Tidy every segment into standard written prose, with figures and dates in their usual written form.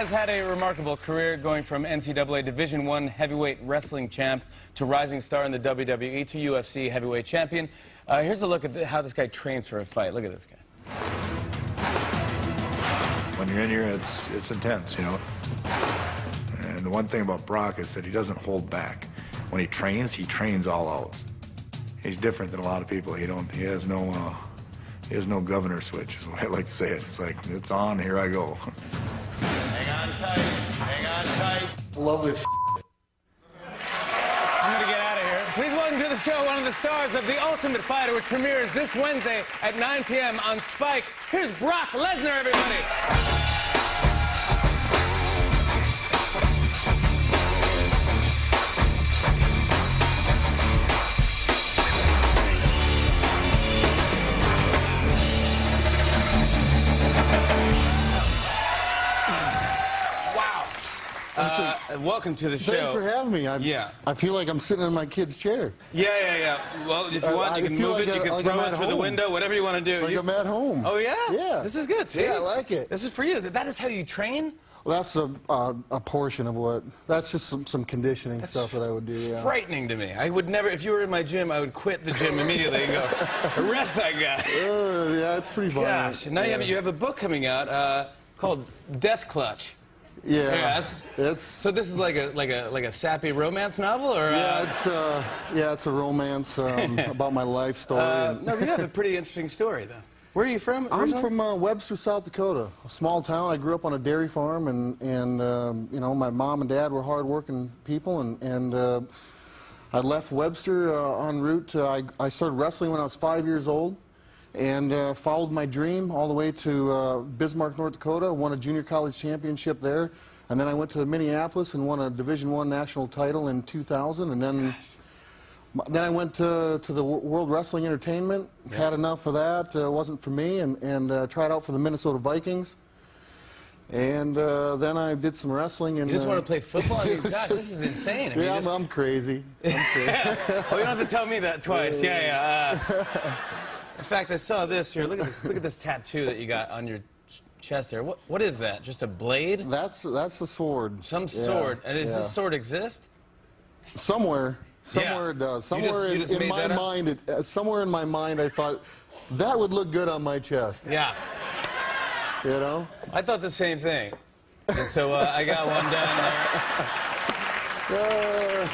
has had a remarkable career, going from NCAA Division I heavyweight wrestling champ to rising star in the WWE to UFC heavyweight champion. Here's a look at how this guy trains for a fight. Look at this guy. When you're in here, it's intense, you know. And the one thing about Brock is that he doesn't hold back. When he trains all out. He's different than a lot of people. He has no governor switch, is what I like to say. It's like, it's on, here I go. Hang on tight, hang on tight. Love this. I'm gonna get out of here. Please welcome to the show one of the stars of The Ultimate Fighter, which premieres this Wednesday at 9 p.m. on Spike. Here's Brock Lesnar, everybody. Welcome to the show. Thanks for having me. I feel like I'm sitting in my kid's chair. Yeah. Well, if you want, you can move it, you can throw it through the window, whatever you want to do. Like I'm at home. Oh, yeah? Yeah. This is good, see? Yeah, I like it. This is for you. That is how you train? Well, that's a portion of what... That's just some conditioning stuff that I would do, yeah. Frightening to me. I would never... If you were in my gym, I would quit the gym immediately and go, arrest that guy. Yeah, it's pretty violent. Gosh, and now you have a book coming out called Death Clutch. Yeah, so this is like a sappy romance novel, or yeah, it's a romance about my life story. No, you have a pretty interesting story, though. Where are you from? I'm from Webster, South Dakota, a small town. I grew up on a dairy farm, and you know, my mom and dad were hard-working people, and I left Webster en route to, I started wrestling when I was 5 years old. And followed my dream all the way to Bismarck, North Dakota, won a junior college championship there. And then I went to Minneapolis and won a Division I national title in 2000. And then I went to the World Wrestling Entertainment, had enough of that, wasn't for me, and tried out for the Minnesota Vikings. And then I did some wrestling. And, you just want to play football? I mean, gosh, this is insane. I mean, yeah, I'm crazy. I'm crazy. Well, you don't have to tell me that twice. Yeah. In fact, I saw this here. Look at this. Look at this tattoo that you got on your chest there. What is that? Just a blade? That's the sword. Some sword. And does this sword exist? Somewhere it does. Somewhere in my mind, somewhere in my mind, I thought that would look good on my chest. Yeah. You know? I thought the same thing. And so I got one done there.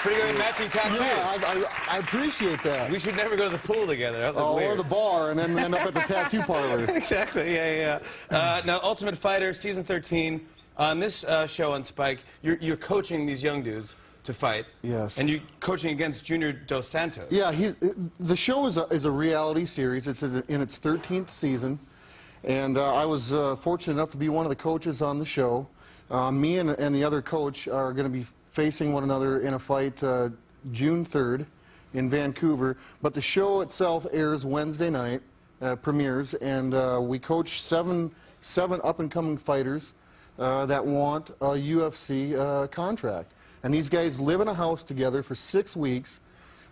Pretty good matching tattoos. Yeah, I appreciate that. We should never go to the pool together. Or the bar and then end up at the tattoo parlor. Exactly, yeah. Now, Ultimate Fighter, Season 13. On this show on Spike, you're coaching these young dudes to fight. Yes. And you're coaching against Junior Dos Santos. Yeah, the show is a reality series. It's in its 13th season. And I was fortunate enough to be one of the coaches on the show. Me and the other coach are going to be facing one another in a fight June 3rd in Vancouver. But the show itself airs Wednesday night, premieres, and we coach seven up-and-coming fighters that want a UFC contract. And these guys live in a house together for 6 weeks.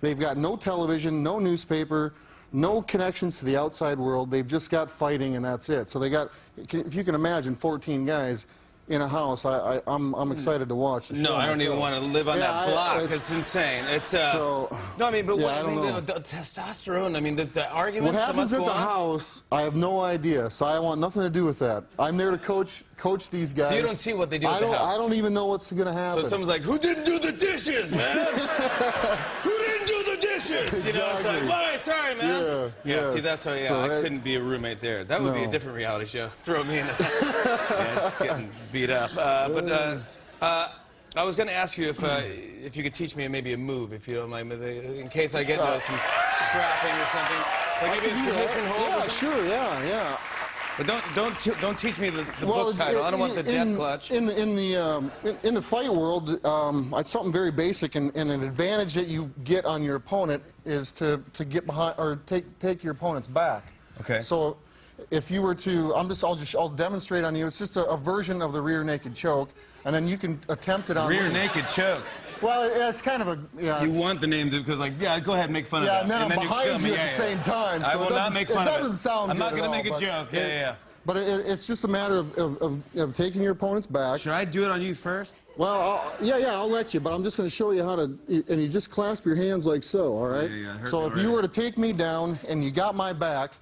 They've got no television, no newspaper, no connections to the outside world. They've just got fighting, and that's it. So they got, if you can imagine, 14 guys in a house. I'm excited to watch the show. No, I don't even want to live on that block. It's insane. It's no, I mean, but what, I mean, the testosterone. I mean, the arguments. What happens at the house, I have no idea. So I want nothing to do with that. I'm there to coach these guys. So you don't see what they do at the house. I don't even know what's going to happen. So someone's like, "Who didn't do the dishes, man? Who didn't do the dishes?" Exactly. You know, it's like, "Boy, sorry, man." Yeah. See, that's how. Yeah, so I couldn't be a roommate there. That would be a different reality show. Throw me in. Just getting beat up. I was going to ask you if you could teach me maybe a move, if you don't mind, in case I get some scrapping or something. Like maybe a submission hold. Yeah, sure. Yeah. But don't teach me the book title. I don't want the death clutch. In the fight world, it's something very basic, and an advantage that you get on your opponent is to get behind or take your opponent's back. Okay. So if you were to, I'll demonstrate on you. It's just a version of the rear naked choke, and then you can attempt it on rear naked choke. Well, it's kind of a, You want the name to, because like, yeah, go ahead, make fun of that. Yeah, and then I'm behind you at the same time. So I will not make fun of it. It doesn't sound good. I'm not going to make a joke. But it's just a matter of taking your opponent's back. Should I do it on you first? Well, yeah, I'll let you, but I'm just going to show you how to, and you just clasp your hands like so, all right? Yeah, so if you were to take me down and you got my back,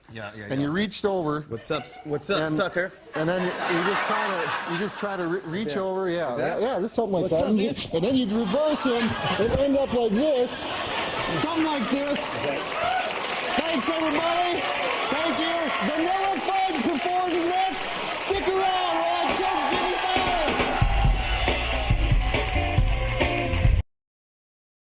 and you reached over. What's up, sucker? And then you just try to reach over, yeah, just something like that. And then you'd reverse him and end up like this, something like this. Thanks, everybody.